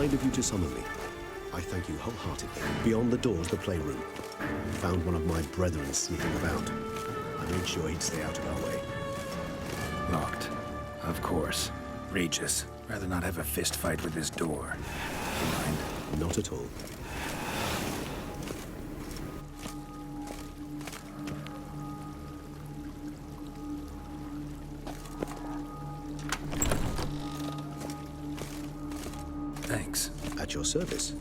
kind of you to summon me. I thank you wholeheartedly. Beyond the doors, the playroom. Found one of my brethren sneaking about. I made sure he'd stay out of our way. Locked. Of course. Regis. Rather not have a fist fight with this door. You mind? Not at all. Thanks. At your service.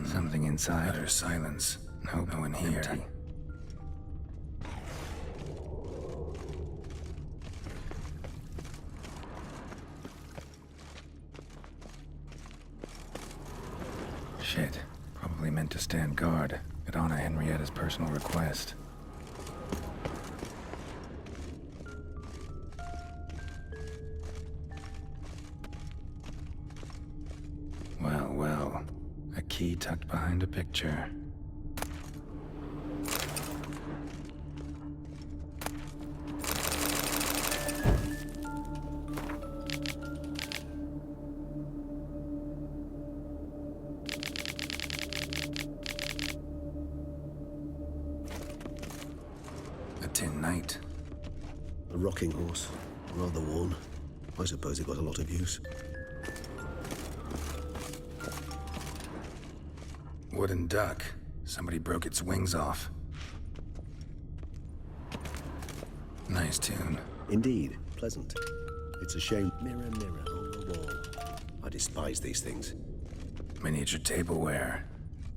Something inside. Utter silence. No one here. Empty. Shit. Probably meant to stand guard at Anna Henrietta's personal request. Well. A key tucked behind a picture. A tin knight. A rocking horse. Rather worn. I suppose it got a lot of use. Wooden duck. Somebody broke its wings off. Nice tune. Indeed. Pleasant. It's a shame. Mirror, mirror on the wall. I despise these things. Miniature tableware.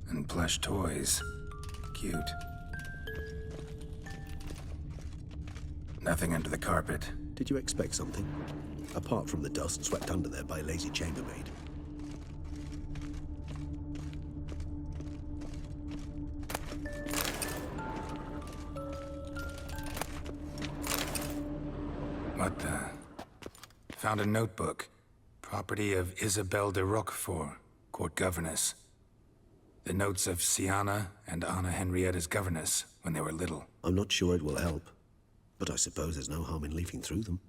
And plush toys. Cute. Nothing under the carpet. Did you expect something? Apart from the dust swept under there by a lazy chambermaid. What the? Found a notebook. Property of Isabelle de Roquefort, court governess. The notes of Siana and Anna Henrietta's governess when they were little. I'm not sure it will help, but I suppose there's no harm in leafing through them.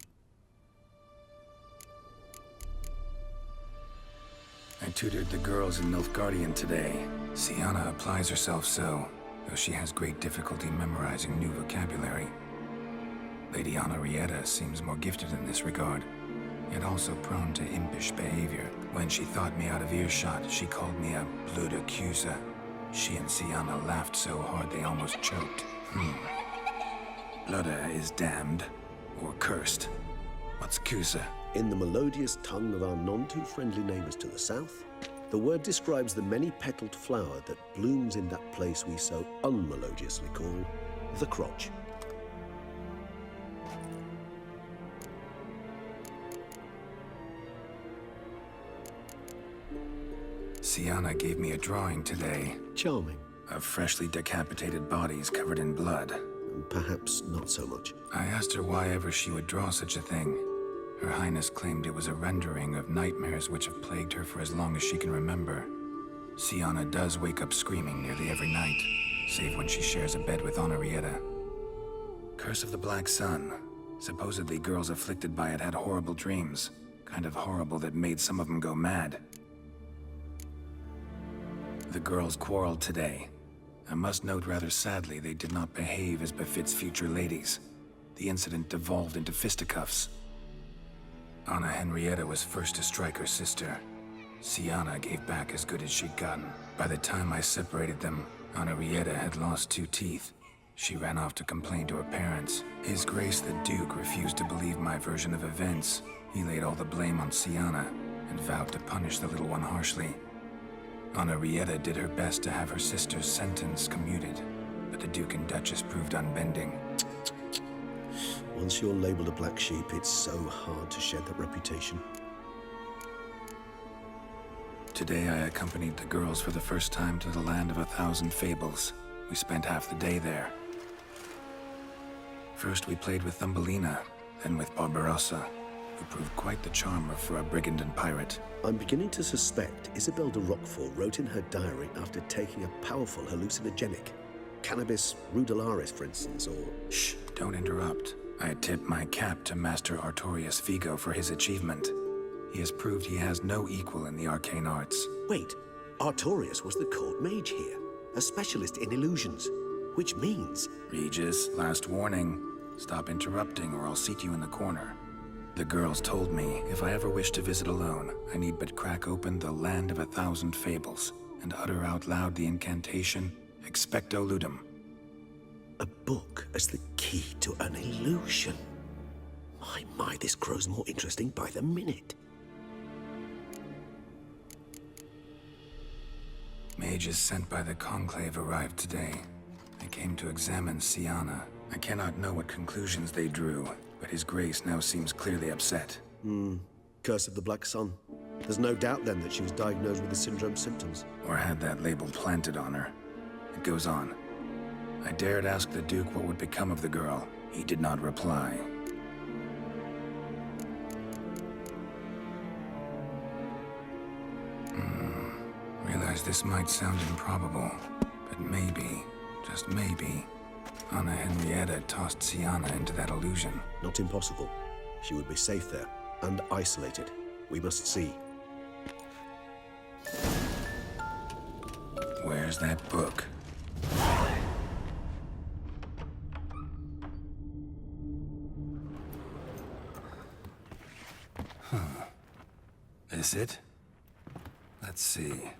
I tutored the girls in Nilfgaardian today. Siana applies herself so, though she has great difficulty memorizing new vocabulary. Lady Anna Henrietta seems more gifted in this regard, yet also prone to impish behavior. When she thought me out of earshot, she called me a blöde Kuse. She and Siana laughed so hard they almost choked. Blöde is damned, or cursed. What's Kuse? In the melodious tongue of our none-too-friendly neighbors to the south, the word describes the many-petaled flower that blooms in that place we so unmelodiously call the crotch. Siana gave me a drawing today. Charming. Of freshly decapitated bodies covered in blood. Perhaps not so much. I asked her why ever she would draw such a thing. Her Highness claimed it was a rendering of nightmares which have plagued her for as long as she can remember. Siana does wake up screaming nearly every night, save when she shares a bed with Henrietta. Curse of the Black Sun. Supposedly girls afflicted by it had horrible dreams. Kind of horrible that made some of them go mad. The girls quarreled today. I must note rather sadly they did not behave as befits future ladies. The incident devolved into fisticuffs. Anna Henrietta was first to strike her sister. Siana gave back as good as she'd gotten. By the time I separated them, Anna Henrietta had lost 2 teeth. She ran off to complain to her parents. His Grace the Duke refused to believe my version of events. He laid all the blame on Siana and vowed to punish the little one harshly. Anna Henrietta did her best to have her sister's sentence commuted, but the Duke and Duchess proved unbending. Once you're labeled a black sheep, it's so hard to shed that reputation. Today I accompanied the girls for the first time to the land of 1,000 fables. We spent half the day there. First we played with Thumbelina, then with Barbarossa, who He proved quite the charmer for a brigand and pirate. I'm beginning to suspect Isabel de Roquefort wrote in her diary after taking a powerful hallucinogenic. Cannabis rudelaris, for instance, or... Shh, don't interrupt. I tip my cap to Master Artorius Vigo for his achievement. He has proved he has no equal in the arcane arts. Wait, Artorius was the court mage here, a specialist in illusions, which means... Regis, last warning. Stop interrupting or I'll seat you in the corner. The girls told me if I ever wish to visit alone, I need but crack open the Land of 1,000 Fables and utter out loud the incantation, Expecto Ludum. A book as the key to an illusion. My, this grows more interesting by the minute. Mages sent by the Conclave arrived today. They came to examine Siana. I cannot know what conclusions they drew, but His Grace now seems clearly upset. Curse of the Black Sun. There's no doubt then that she was diagnosed with the syndrome symptoms. Or had that label planted on her. It goes on. I dared ask the Duke what would become of the girl. He did not reply. Realize this might sound improbable, but maybe, just maybe, Anna Henrietta tossed Siana into that illusion. Not impossible. She would be safe there, and isolated. We must see. Where's that book? This it? Let's see.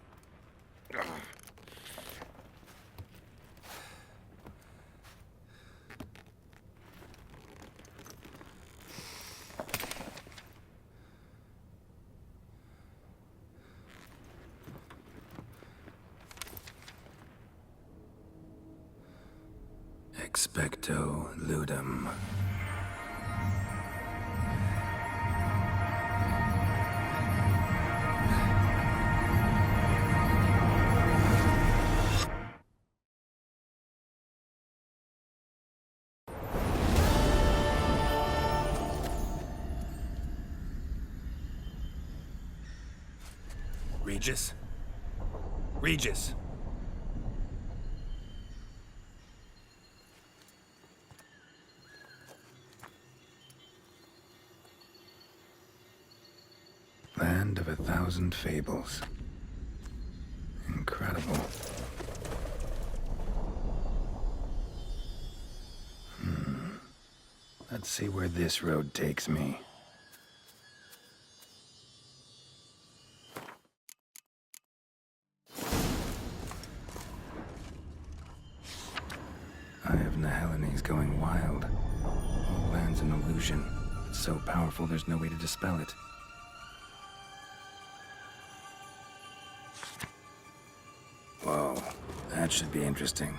Expecto Ludum. Regis? Regis! Land of 1,000 Fables. Incredible. Let's see where this road takes me. Eye of Nehelene is going wild. All land's an illusion. It's so powerful there's no way to dispel it. Whoa, that should be interesting.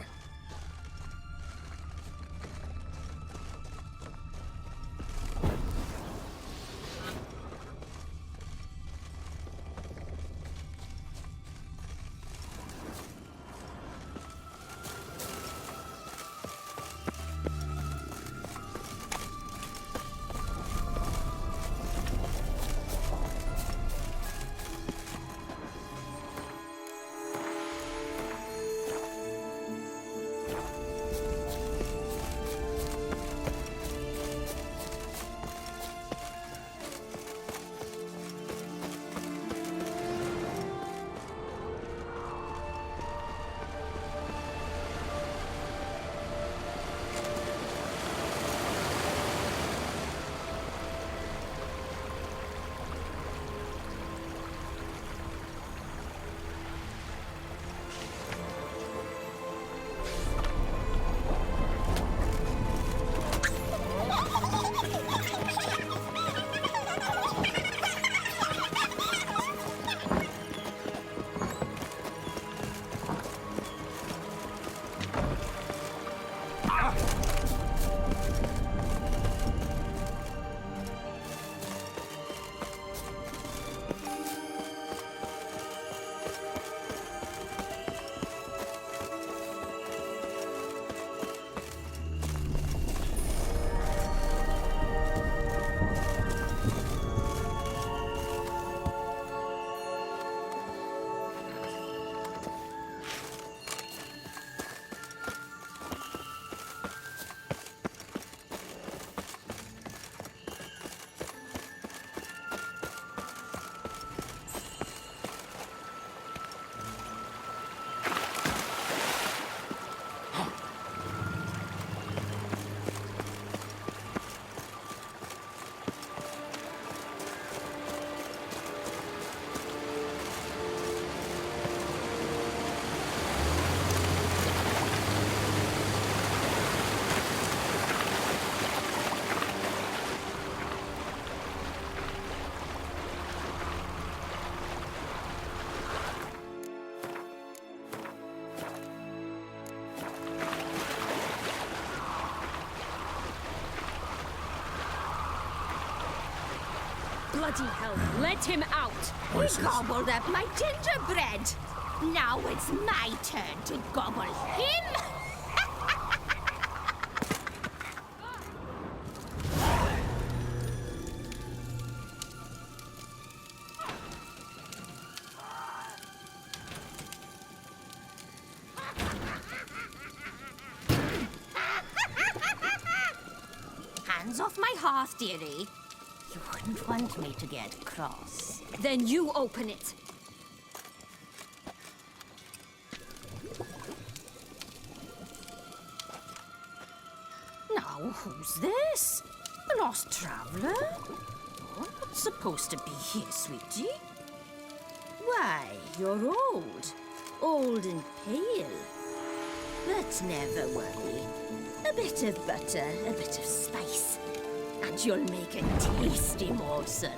Bloody hell, let him out! Voices. He gobbled up my gingerbread. Now it's my turn to gobble him. Hands off my hearth, dearie. You wouldn't want me to get cross. Then you open it. Now, who's this? A lost traveler? Oh, not supposed to be here, sweetie. Why, you're old. Old and pale. But never worry. A bit of butter, a bit of spice, and you'll make a tasty morsel.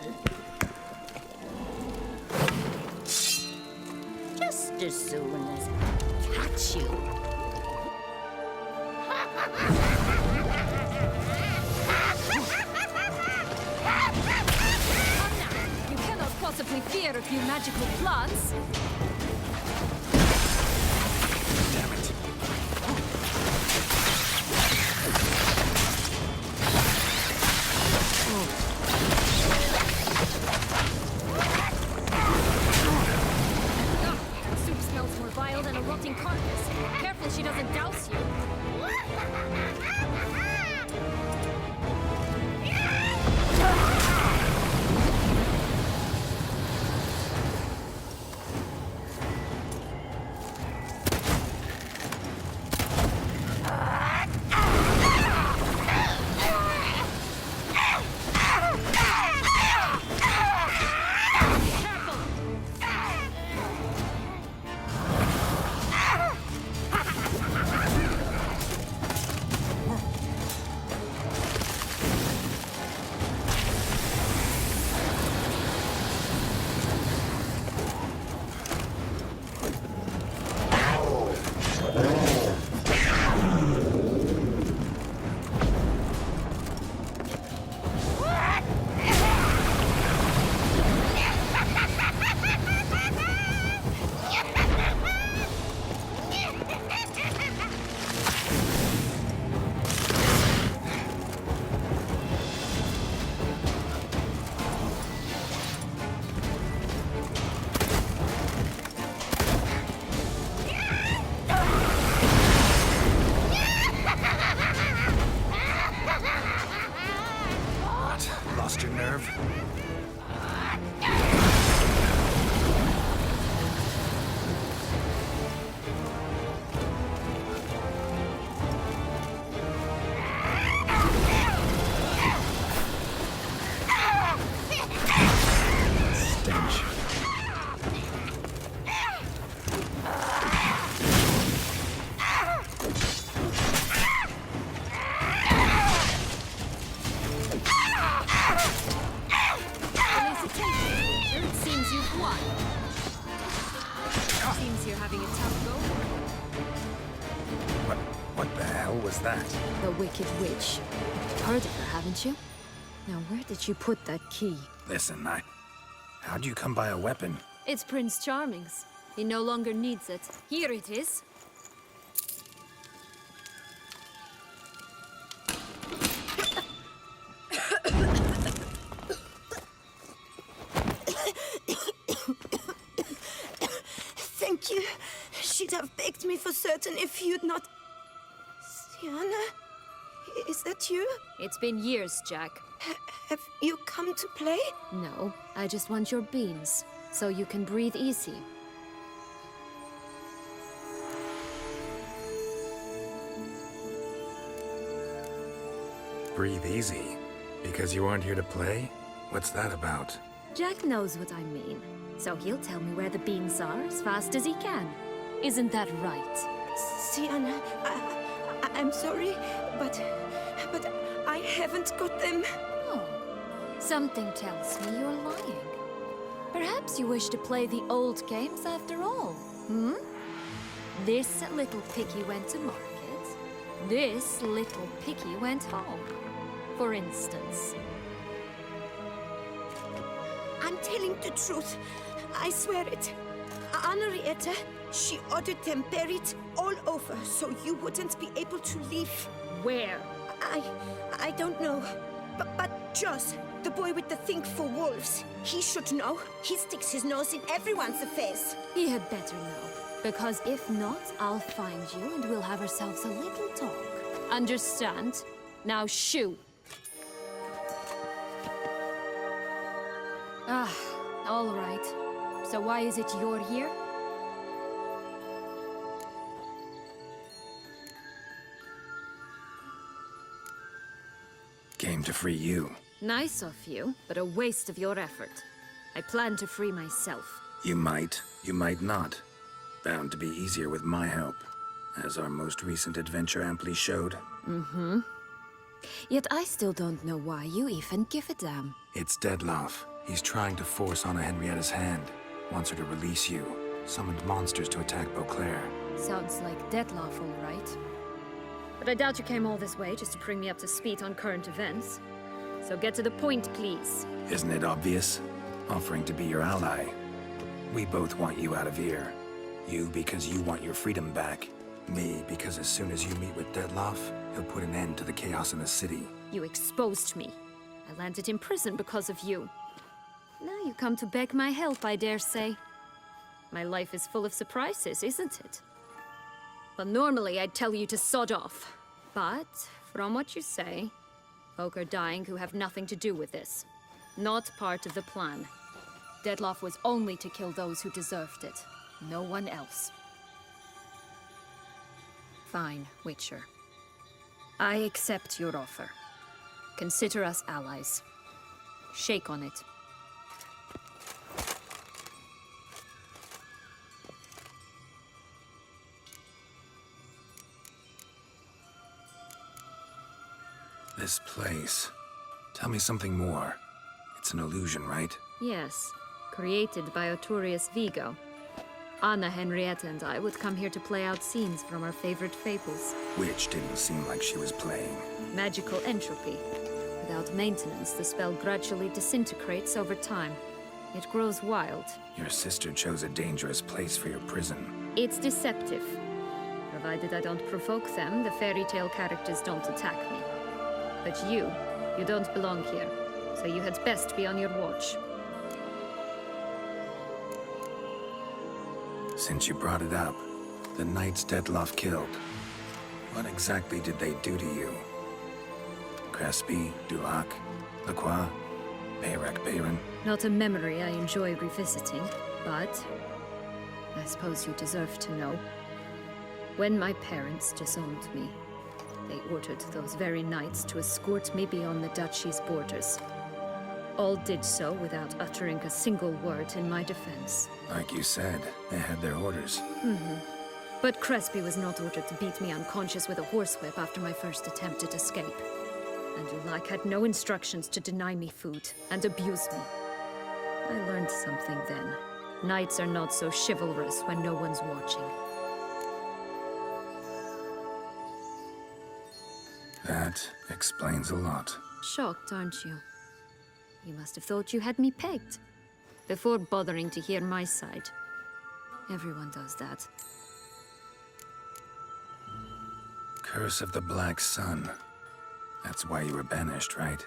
Just as soon as I catch you. You cannot possibly fear a few magical plants. Damn it. That soup smells more vile than a rotting carcass. Careful she doesn't douse you. Lost your nerve? Stench. It seems you've won. Seems you're having a tough go. What the hell was that? The Wicked Witch. Heard of her, haven't you? Now, where did you put that key? Listen, how'd you come by a weapon? It's Prince Charming's. He no longer needs it. Here it is. Thank you. She'd have begged me for certain if you'd not... Sienna? Is that you? It's been years, Jack. Have you come to play? No, I just want your beans, so you can breathe easy. Breathe easy. Because you aren't here to play? What's that about? Jack knows what I mean, so he'll tell me where the beans are as fast as he can. Isn't that right? Sienna, I'm sorry, but I haven't got them. Oh, something tells me you're lying. Perhaps you wish to play the old games after all, hmm? This little piggy went to market. This little piggy went home, for instance. I'm telling the truth. I swear it. Henrietta, she ordered them buried all over so you wouldn't be able to leave. Where? I don't know. But Joss, the boy with the thing for wolves, he should know. He sticks his nose in everyone's affairs. He had better know. Because if not, I'll find you and we'll have ourselves a little talk. Understand? Now shoo! Ah, all right. So why is it you're here? Came to free you. Nice of you, but a waste of your effort. I plan to free myself. You might not. Bound to be easier with my help, as our most recent adventure amply showed. Yet I still don't know why you even give a damn. It's Dettlaff. He's trying to force Anna Henrietta's hand. Wants her to release you. Summoned monsters to attack Beauclair. Sounds like Dettlaff, all right. But I doubt you came all this way just to bring me up to speed on current events. So get to the point, please. Isn't it obvious? Offering to be your ally. We both want you out of here. You because you want your freedom back. Me because as soon as you meet with Dettlaff, he'll put an end to the chaos in the city. You exposed me. I landed in prison because of you. Now you come to beg my help, I dare say. My life is full of surprises, isn't it? Well, normally I'd tell you to sod off. But, from what you say, folk are dying who have nothing to do with this. Not part of the plan. Dettlaff was only to kill those who deserved it. No one else. Fine, Witcher. I accept your offer. Consider us allies. Shake on it. This place. Tell me something more. It's an illusion, right? Yes, created by Arturius Vigo. Anna Henrietta and I would come here to play out scenes from our favorite fables. Which didn't seem like she was playing. Magical entropy. Without maintenance, the spell gradually disintegrates over time. It grows wild. Your sister chose a dangerous place for your prison. It's deceptive. Provided I don't provoke them, the fairy tale characters don't attack me. But you don't belong here, so you had best be on your watch. Since you brought it up, the knights Dettlaff killed, what exactly did they do to you? Crespi, Dulac, Lacroix, Bayrak Bayron? Not a memory I enjoy revisiting, but I suppose you deserve to know. When my parents disowned me, they ordered those very knights to escort me beyond the duchy's borders. All did so without uttering a single word in my defense. Like you said, they had their orders. But Crespi was not ordered to beat me unconscious with a horsewhip after my first attempted escape. And Dulac had no instructions to deny me food and abuse me. I learned something then. Knights are not so chivalrous when no one's watching. That explains a lot. Shocked, aren't you? You must have thought you had me pegged. Before bothering to hear my side. Everyone does that. Curse of the Black Sun. That's why you were banished, right?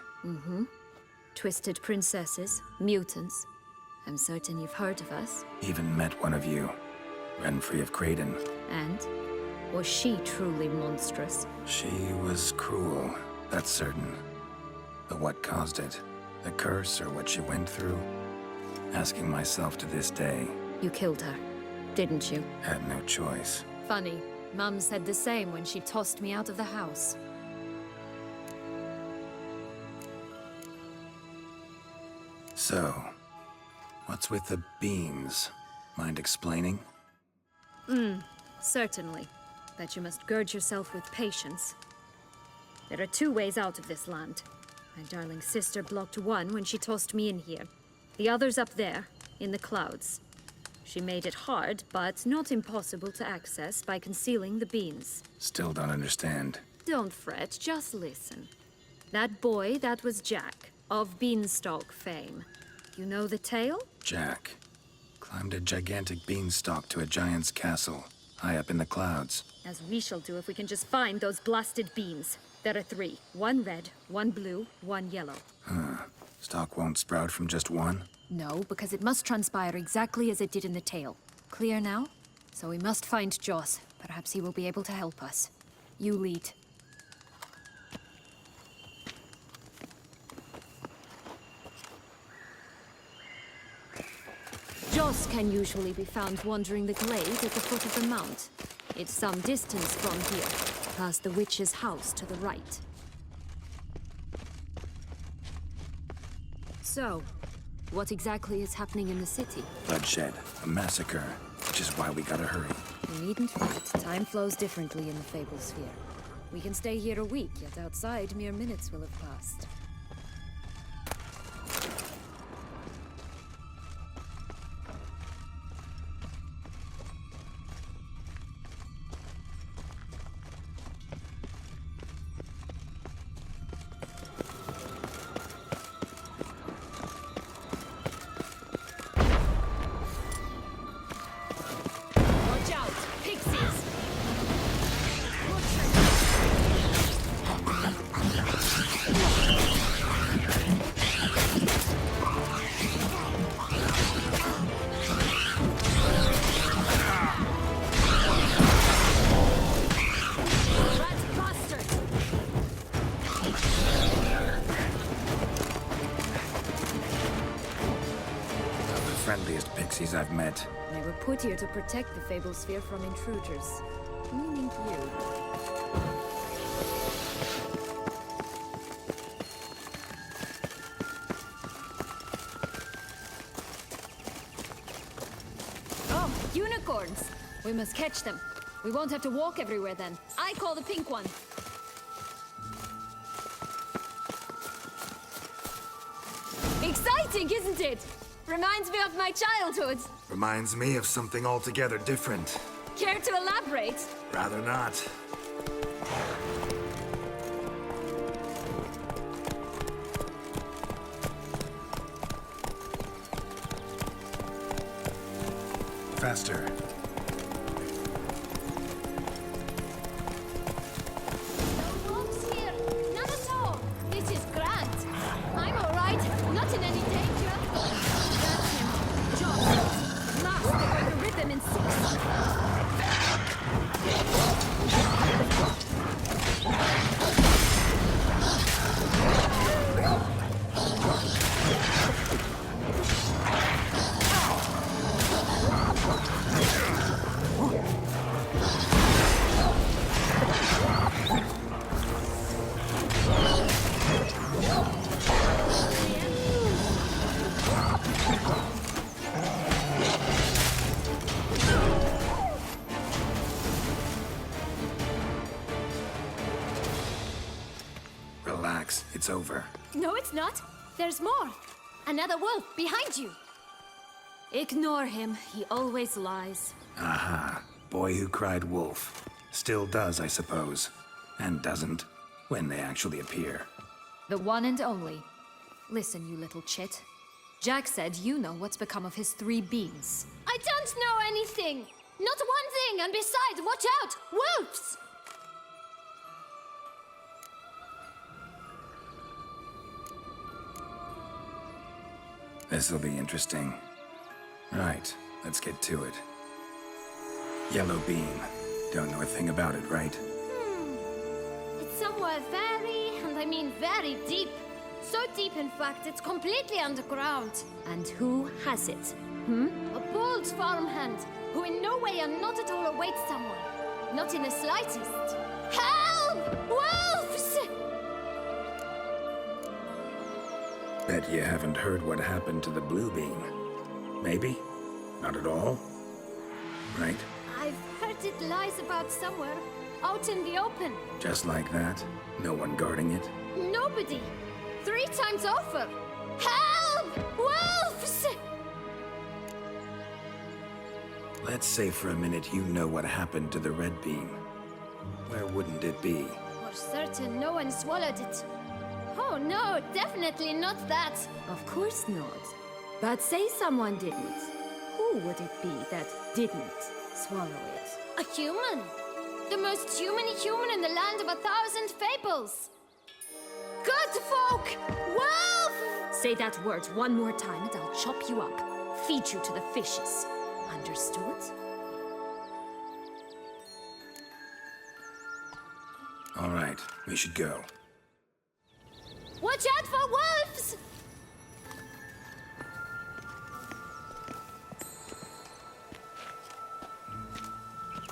Twisted princesses, mutants. I'm certain you've heard of us. Even met one of you. Renfri of Craden. And? Was she truly monstrous? She was cruel, that's certain. But what caused it? The curse or what she went through? Asking myself to this day. You killed her, didn't you? Had no choice. Funny. Mum said the same when she tossed me out of the house. So, what's with the beans? Mind explaining? Certainly. But you must gird yourself with patience. There are two ways out of this land. My darling sister blocked one when she tossed me in here. The other's up there, in the clouds. She made it hard, but not impossible to access by concealing the beans. Still don't understand. Don't fret, just listen. That boy, that was Jack, of Beanstalk fame. You know the tale? Jack climbed a gigantic beanstalk to a giant's castle, high up in the clouds. As we shall do if we can just find those blasted beans. There are 3. 1 red, 1 blue, 1 yellow. Stalk won't sprout from just one? No, because it must transpire exactly as it did in the tale. Clear now? So we must find Joss. Perhaps he will be able to help us. You lead. Joss can usually be found wandering the glade at the foot of the mount. It's some distance from here, past the witch's house to the right. So, what exactly is happening in the city? Bloodshed, a massacre, which is why we gotta hurry. You needn't fret. Time flows differently in the Fable Sphere. We can stay here a week, yet outside mere minutes will have passed. Watch out! Pixies! Friendliest pixies I've met. They were put here to protect the Fable Sphere from intruders. Meaning you. Oh, unicorns! We must catch them. We won't have to walk everywhere then. I call the pink one. Exciting, isn't it? Reminds me of my childhood. Reminds me of something altogether different. Care to elaborate? Rather not. Faster. No wolves here. Not at all. This is grand. I'm all right. Not in any danger. That's him. Joss. Master the rhythm in 6. Relax, it's over. No, it's not. There's more. Another wolf behind you. Ignore him. He always lies. Aha. Boy who cried wolf. Still does, I suppose. And doesn't, when they actually appear. The one and only. Listen, you little chit. Jack said you know what's become of his 3 beans. I don't know anything! Not one thing, and besides, watch out! Wolves! This'll be interesting. Right, let's get to it. Yellow beam. Don't know a thing about it, right? It's somewhere very, and I mean very deep. So deep, in fact, it's completely underground. And who has it? A bold farmhand, who in no way and not at all awaits someone. Not in the slightest. Help! Wolves! Bet you haven't heard what happened to the blue beam. Maybe? Not at all? Right? I've heard it lies about somewhere, out in the open. Just like that? No one guarding it? Nobody. 3 times over. Help! Wolves! Let's say for a minute you know what happened to the red beam. Where wouldn't it be? For certain, no one swallowed it. Oh no, definitely not that. Of course not. But say someone didn't. Who would it be that didn't swallow it? A human! The most humany human in the land of 1,000 fables! Good folk! Wolf! Say that word one more time and I'll chop you up. Feed you to the fishes. Understood? All right, we should go. Watch out for wolves!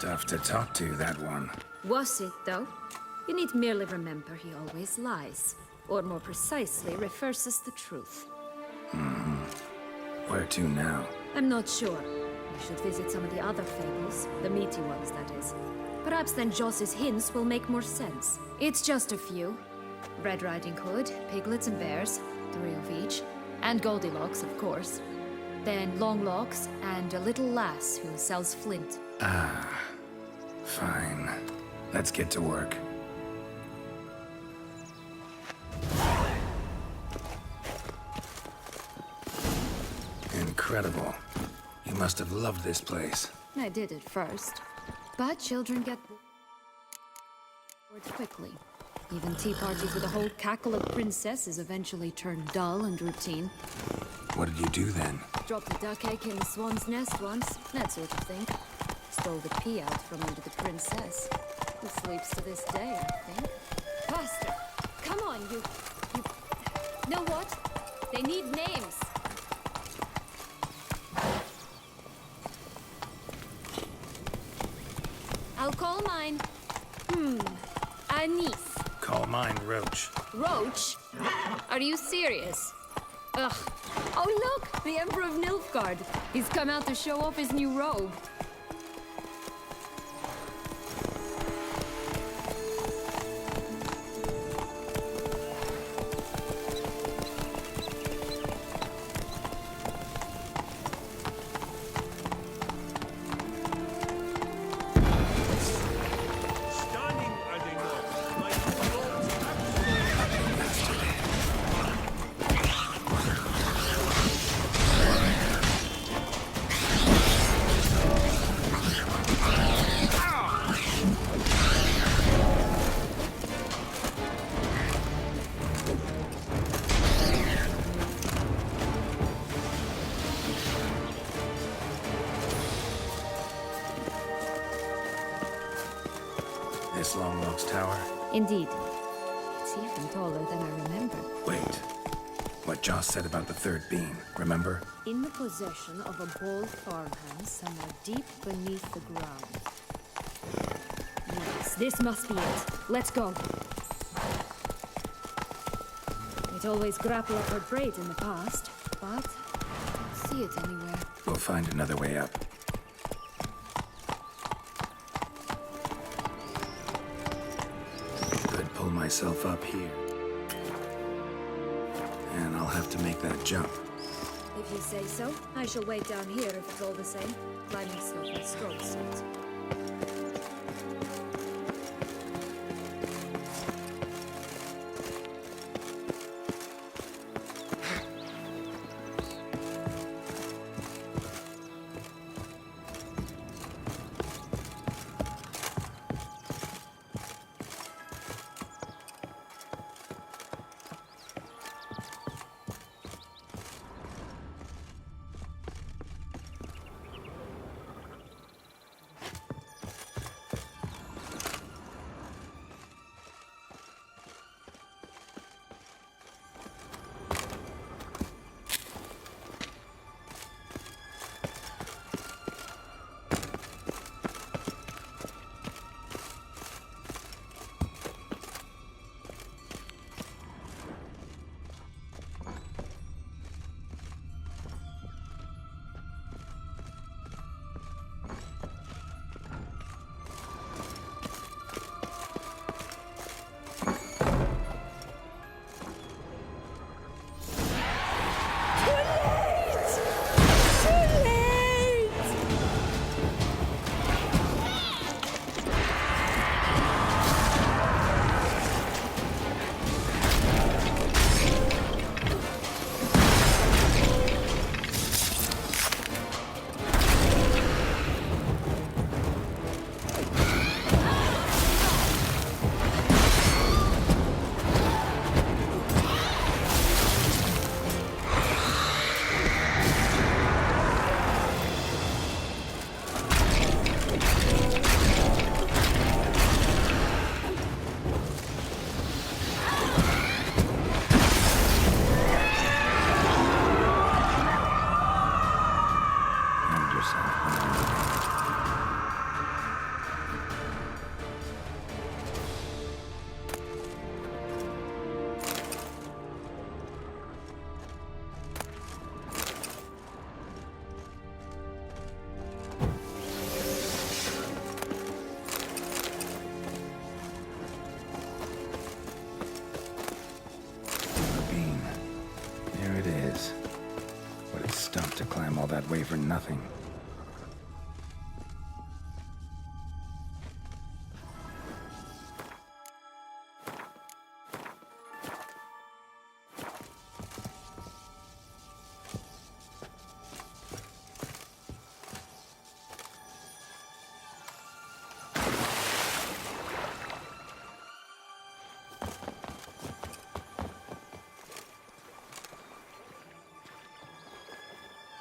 Tough to talk to, that one. Was it, though? You need merely remember he always lies. Or more precisely, refers us the truth. Where to now? I'm not sure. We should visit some of the other fables. The meaty ones, that is. Perhaps then Joss's hints will make more sense. It's just a few. Red Riding Hood, Piglets and Bears, 3 of each. And Goldilocks, of course. Then Longlocks, and a little lass who sells flint. Fine. Let's get to work. Incredible. You must have loved this place. I did at first. But children get bored quickly. Even tea parties with a whole cackle of princesses eventually turn dull and routine. What did you do then? Dropped a duck egg in the swan's nest once, that sort of thing. Stole the pea out from under the princess. Who sleeps to this day, I think. Faster! Come on, you... Know what? They need names. I'll call mine... Anise. Call mine Roach. Roach? Are you serious? Ugh. Oh look! The Emperor of Nilfgaard. He's come out to show off his new robe. Stunning, are they not? Like lords This Longlocks Tower? Indeed. It's even taller than I remember. Wait. What Joss said about the third beam, remember? In the possession of a bold farmhand somewhere deep beneath the ground. Yes, this must be it. Let's go. It always grappled up her braid in the past, but I don't see it anywhere. We'll find another way up. Could pull myself up here. And I'll have to make that jump. If you say so, I shall wait down here if it's all the same. Climbing stuff and strong suit. nothing.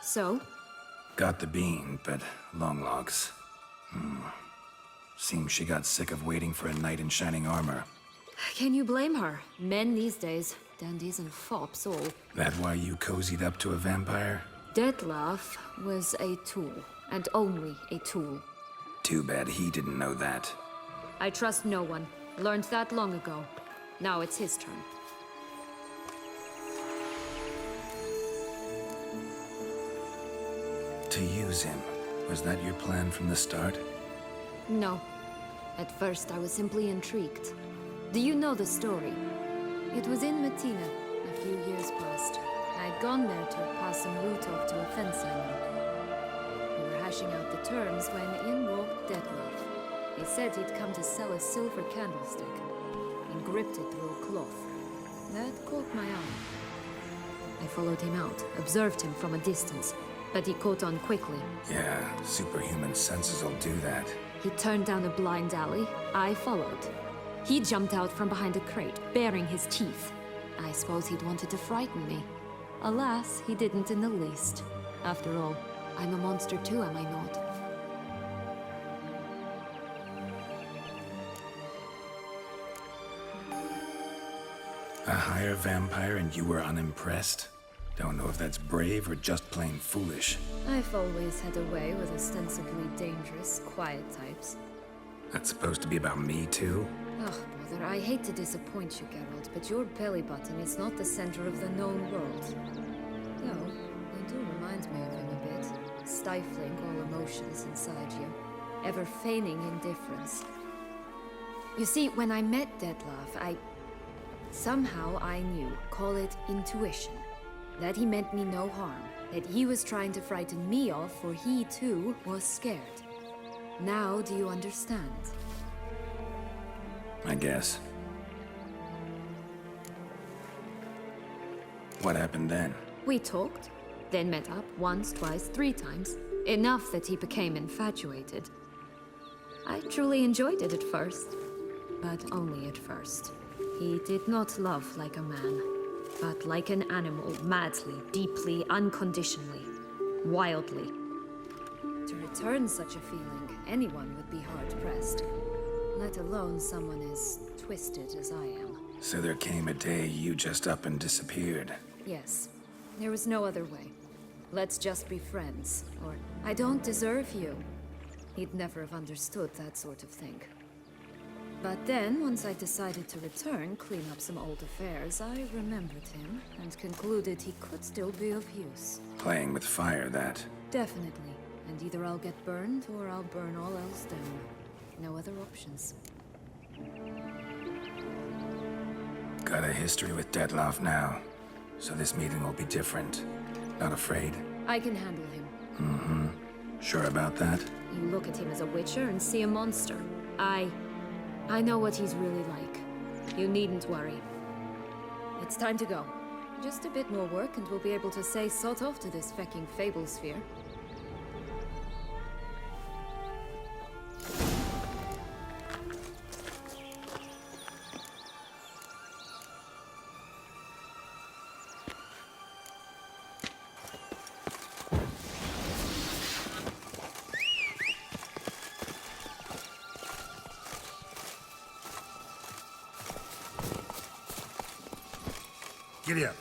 So? Got the bean, but long logs. Seems she got sick of waiting for a knight in shining armor. Can you blame her? Men these days, dandies and fops all. That why you cozied up to a vampire? Dettlaff was a tool, and only a tool. Too bad he didn't know that. I trust no one. Learned that long ago. Now it's his turn. To use him. Was that your plan from the start? No. At first, I was simply intrigued. Do you know the story? It was in Matina, a few years past. I'd gone there to pass some loot off to a fence I knew. We were hashing out the terms when in walked Dettlaff. He said he'd come to sell a silver candlestick, and gripped it through a cloth. That caught my eye. I followed him out, observed him from a distance, but he caught on quickly. Yeah, superhuman senses will do that. He turned down a blind alley. I followed. He jumped out from behind a crate, baring his teeth. I suppose he'd wanted to frighten me. Alas, he didn't in the least. After all, I'm a monster too, am I not? A higher vampire and you were unimpressed? Don't know if that's brave or just plain foolish. I've always had a way with ostensibly dangerous, quiet types. That's supposed to be about me too? Ugh, brother, I hate to disappoint you, Geralt, but your belly button is not the center of the known world. Though, you do remind me of him a bit. Stifling all emotions inside you. Ever feigning indifference. You see, when I met Dettlaff, somehow I knew, call it intuition, that he meant me no harm, that he was trying to frighten me off, for he too was scared. Now do you understand? I guess. What happened then? We talked, then met up once, twice, 3 times. Enough that he became infatuated. I truly enjoyed it at first, but only at first. He did not love like a man, but like an animal, madly, deeply, unconditionally, wildly. To return such a feeling, anyone would be hard-pressed, let alone someone as twisted as I am. So there came a day you just up and disappeared. Yes, there was no other way. Let's just be friends, or I don't deserve you. He'd never have understood that sort of thing. But then, once I decided to return, clean up some old affairs, I remembered him and concluded he could still be of use. Playing with fire, that. Definitely. And either I'll get burned, or I'll burn all else down. No other options. Got a history with Dettlaff now, so this meeting will be different. Not afraid? I can handle him. Mm-hmm. Sure about that? You look at him as a witcher and see a monster. I know what he's really like. You needn't worry. It's time to go. Just a bit more work and we'll be able to say sod off to this fecking fable sphere. Giddy up.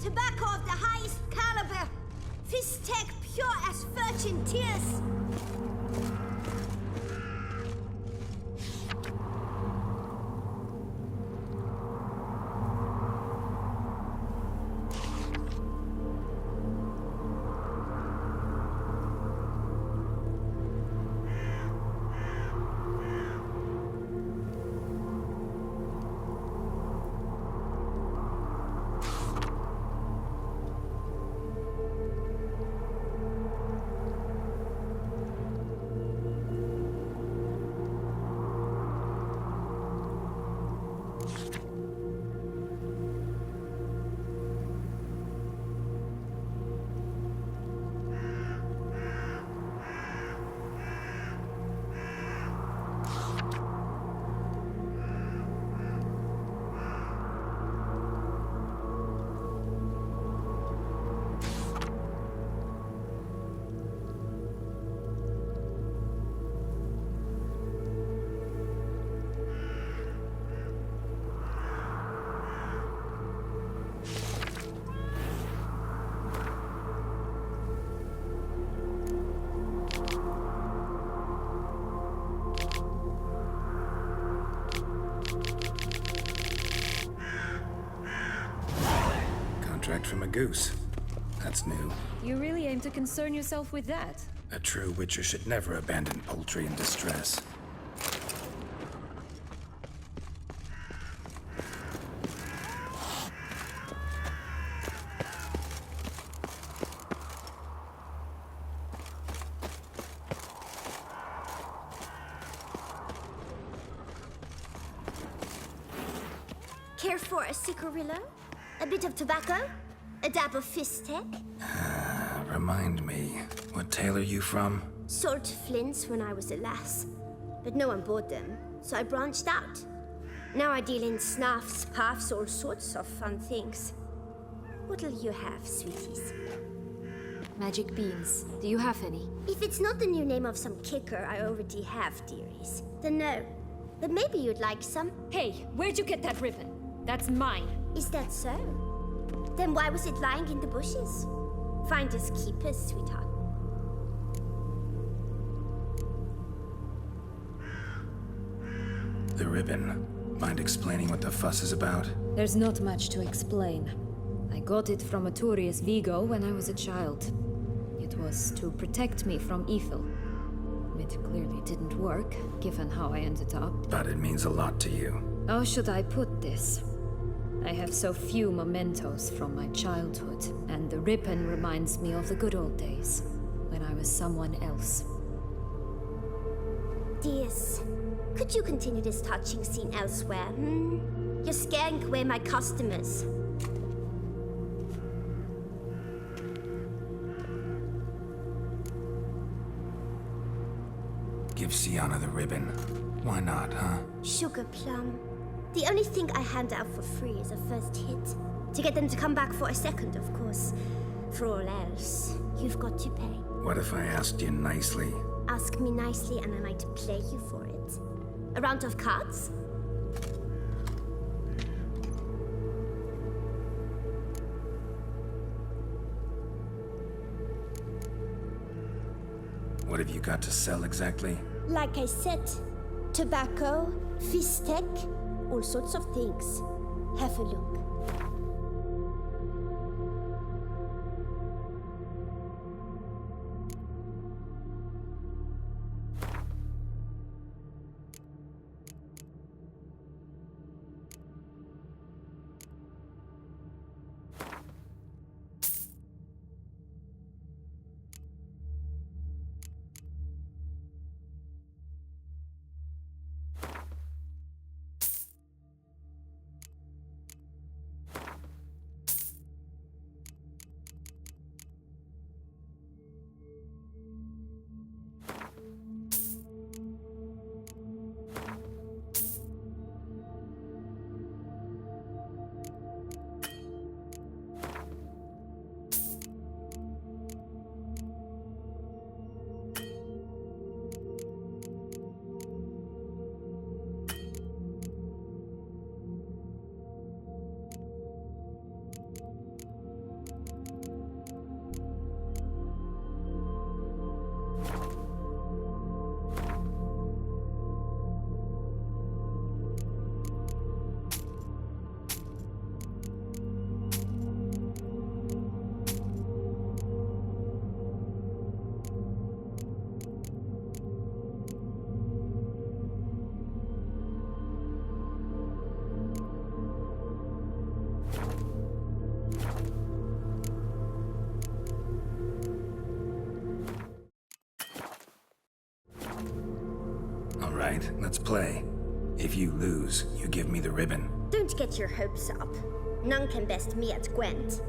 Tobacco of the highest caliber. Fistech pure as virgin tears. Contract from a goose. That's new. You really aim to concern yourself with that? A true Witcher should never abandon poultry in distress. Care for a cigarillo? A bit of tobacco? A dab of fistek? Remind me, what tale are you from? Sold flints when I was a lass. But no one bought them, so I branched out. Now I deal in snuffs, puffs, all sorts of fun things. What'll you have, sweeties? Magic beans. Do you have any? If it's not the new name of some kicker I already have, dearies, then no. But maybe you'd like some. Hey, where'd you get that ribbon? That's mine. Is that so? Then why was it lying in the bushes? Finders keepers, sweetheart. The ribbon. Mind explaining what the fuss is about? There's not much to explain. I got it from Arturius Vigo when I was a child. It was to protect me from evil. It clearly didn't work, given how I ended up. But it means a lot to you. How should I put this? I have so few mementos from my childhood, and the ribbon reminds me of the good old days, when I was someone else. Dears, could you continue this touching scene elsewhere, hmm? You're scaring away my customers. Give Sienna the ribbon. Why not, huh? Sugar plum. The only thing I hand out for free is a first hit. To get them to come back for a second, of course. For all else, you've got to pay. What if I asked you nicely? Ask me nicely and I might play you for it. A round of cards? What have you got to sell exactly? Like I said, tobacco, fistek, all sorts of things. Have a look. All right, let's play. If you lose, you give me the ribbon. Don't get your hopes up. None can best me at Gwent.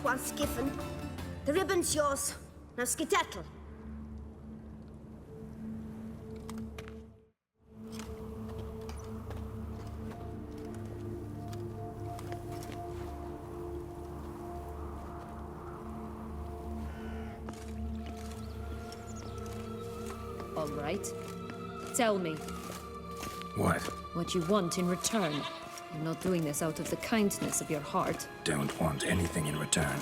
Once given. The ribbon's yours. Now skedaddle. All right. Tell me. What? What you want in return. You're not doing this out of the kindness of your heart. Don't want anything in return.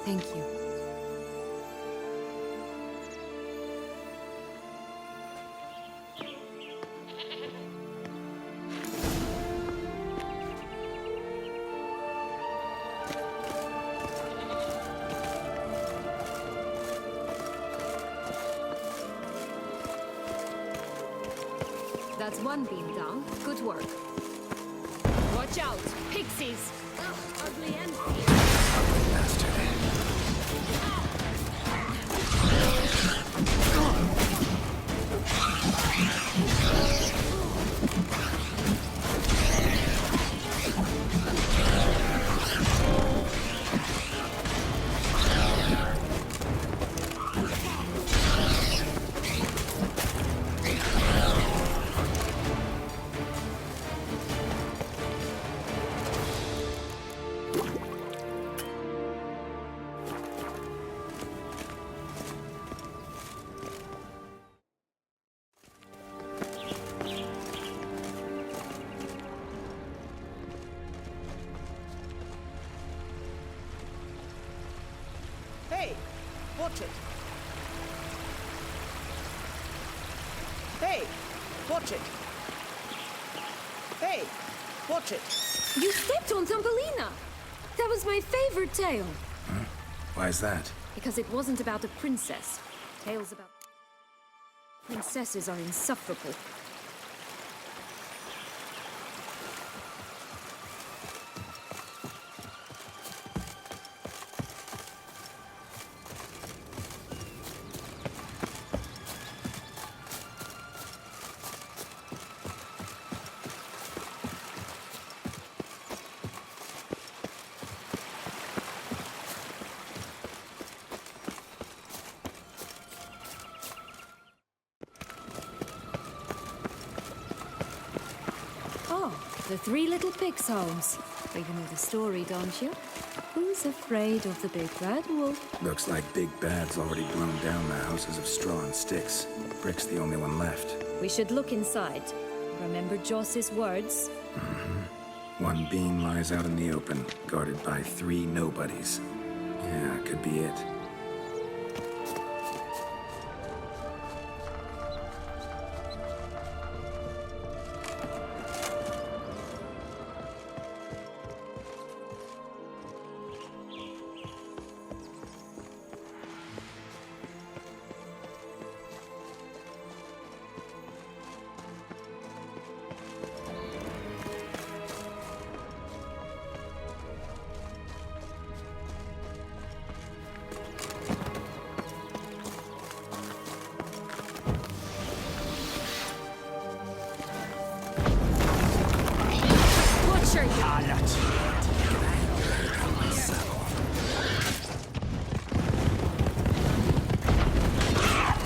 Thank you. That's one beam down. Good work. Watch out! Pixies! Ugh, ugly and Bastard. Hey, watch it. Hey, watch it. Hey, watch it. You stepped on Thumbelina! That was my favorite tale. Huh? Why is that? Because it wasn't about a princess. Tales about princesses are insufferable. The Three Little Pigs' homes. You know the story, don't you? Who's afraid of the big bad wolf? Looks like Big Bad's already blown down the houses of straw and sticks. Brick's the only one left. We should look inside. Remember Joss's words? One beam lies out in the open, guarded by 3 nobodies. Yeah, could be it.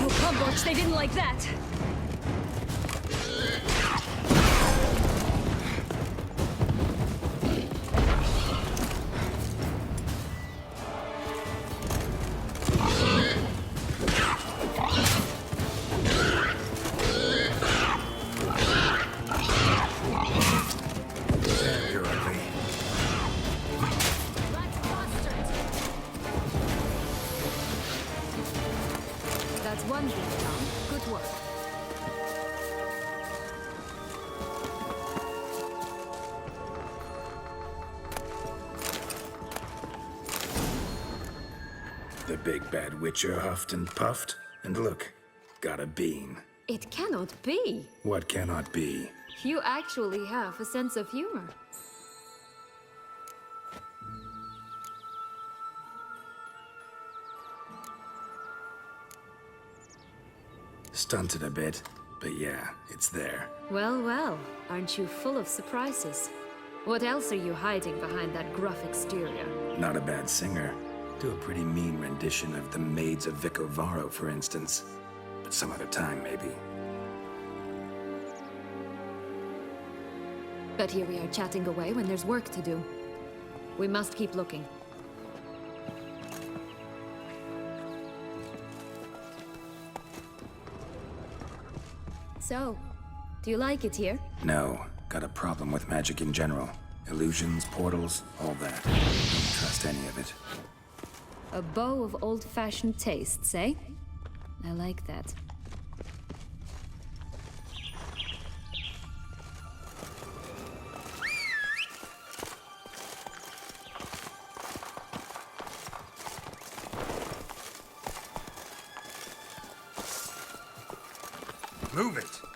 Oh, Comboch, they didn't like that! That's one thing done. Good work. The big bad witcher huffed and puffed, and look, got a bean. It cannot be. What cannot be? You actually have a sense of humor. Stunted a bit, but yeah, it's there. Well, well, aren't you full of surprises? What else are you hiding behind that gruff exterior? Not a bad singer. Do a pretty mean rendition of The Maids of Vicovaro, for instance. But some other time, maybe. But here we are chatting away when there's work to do. We must keep looking. So, do you like it here? No, got a problem with magic in general. Illusions, portals, all that. Don't trust any of it. A bow of old-fashioned tastes, eh? I like that. Move it!